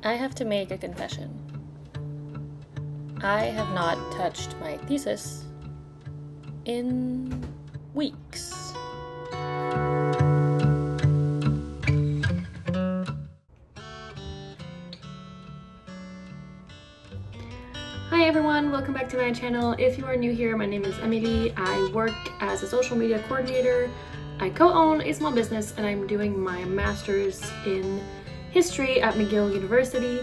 I have to make a confession. I have not touched my thesis in weeks. Hi everyone, welcome back to my channel. If you are new here, my name is Emily. I work as a social media coordinator. I co-own a small business and I'm doing my master's in history at McGill University.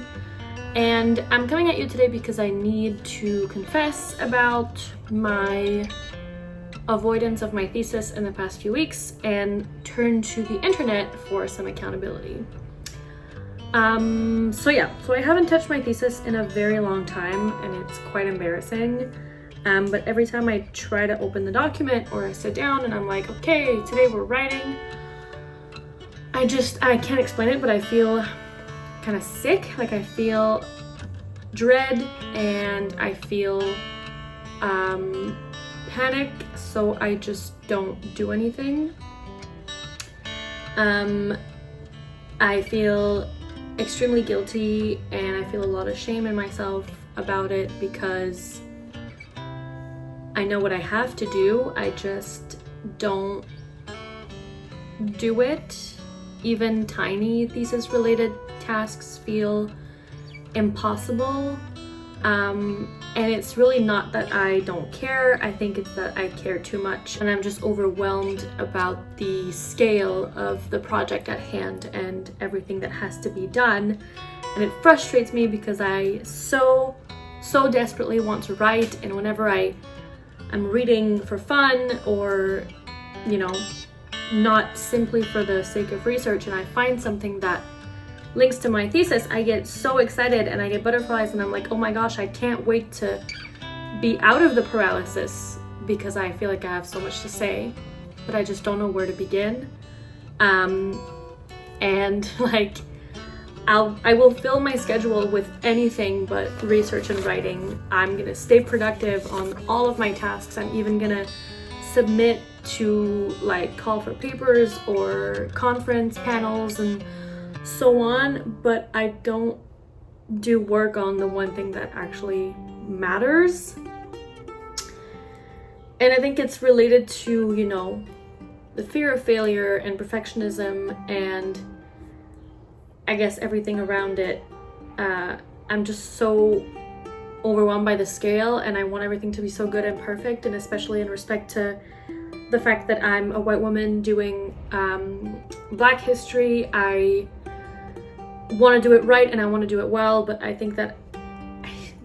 And I'm coming at you today because I need to confess about my avoidance of my thesis in the past few weeks and turn to the internet for some accountability. So I haven't touched my thesis in a very long time and it's quite embarrassing. But every time I try to open the document or I sit down and I'm like, okay, today we're writing, I can't explain it, but I feel kind of sick. Like I feel dread and I feel panic, so I just don't do anything. I feel extremely guilty and I feel a lot of shame in myself about it because I know what I have to do, I just don't do it. Even tiny thesis related tasks feel impossible. And it's really not that I don't care, I think it's that I care too much and I'm just overwhelmed about the scale of the project at hand and everything that has to be done. And it frustrates me because I so desperately want to write, and whenever I'm reading for fun or, you know, not simply for the sake of research, and I find something that links to my thesis, I get so excited and I get butterflies and I'm like, oh my gosh, I can't wait to be out of the paralysis because I feel like I have so much to say, but I just don't know where to begin. And like, I will fill my schedule with anything but research and writing. I'm gonna stay productive on all of my tasks. I'm even gonna submit to like call for papers or conference panels and so on, but I don't do work on the one thing that actually matters. And I think it's related to, you know, the fear of failure and perfectionism and I guess everything around it. I'm just so overwhelmed by the scale and I want everything to be so good and perfect, and especially in respect to the fact that I'm a white woman doing Black history. I want to do it right and I want to do it well, but I think that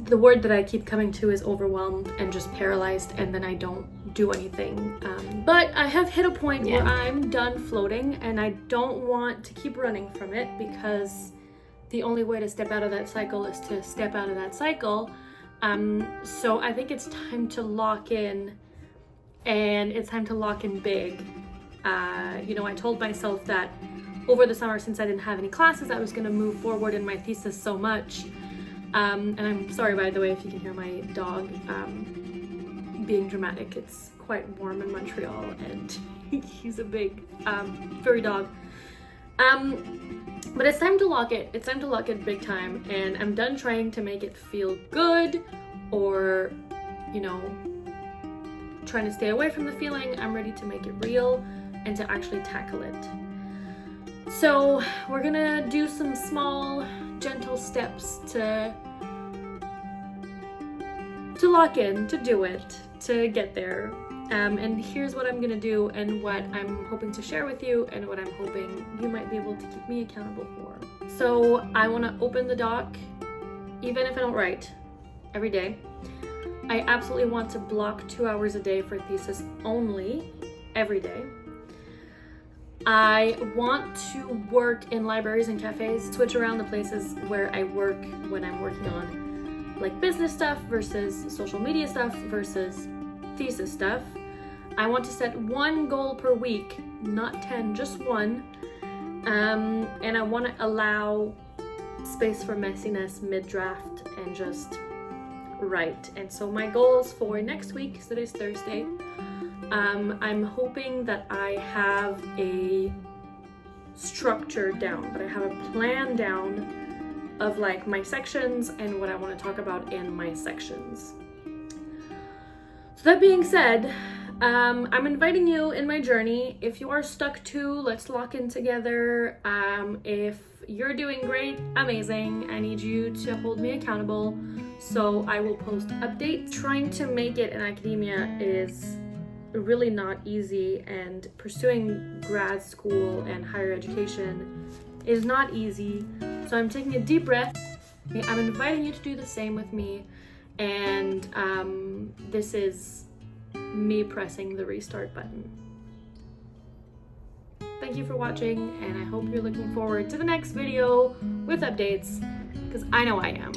the word that I keep coming to is overwhelmed and just paralyzed, and then I don't do anything. But I have hit a point where I'm done floating and I don't want to keep running from it because the only way to step out of that cycle is to step out of that cycle. So I think it's time to lock in, and it's time to lock in big. You know, I told myself that over the summer, since I didn't have any classes, I was going to move forward in my thesis so much. And I'm sorry, by the way, if you can hear my dog being dramatic. It's quite warm in Montreal and he's a big furry dog. But it's time to lock it. It's time to lock it big time, and I'm done trying to make it feel good or, you know, trying to stay away from the feeling. I'm ready to make it real and to actually tackle it. So we're gonna do some small, gentle steps to lock in, to do it, to get there. And here's what I'm gonna do and what I'm hoping to share with you and what I'm hoping you might be able to keep me accountable for. So I wanna open the doc, even if I don't write, every day. I absolutely want to block 2 hours a day for thesis only, every day. I want to work in libraries and cafes, switch around the places where I work when I'm working on like business stuff versus social media stuff versus thesis stuff. I want to set one goal per week, not 10, just one. And I want to allow space for messiness mid-draft and just write. And so my goals for next week, so today's Thursday, I'm hoping that I have a structure down, that I have a plan down of like my sections and what I want to talk about in my sections. So that being said, I'm inviting you in my journey. If you are stuck too, let's lock in together. If you're doing great, amazing. I need you to hold me accountable, so I will post updates. Trying to make it in academia is really not easy, and pursuing grad school and higher education is not easy. So I'm taking a deep breath. I'm inviting you to do the same with me, and this is me pressing the restart button. Thank you for watching, and I hope you're looking forward to the next video with updates, because I know I am.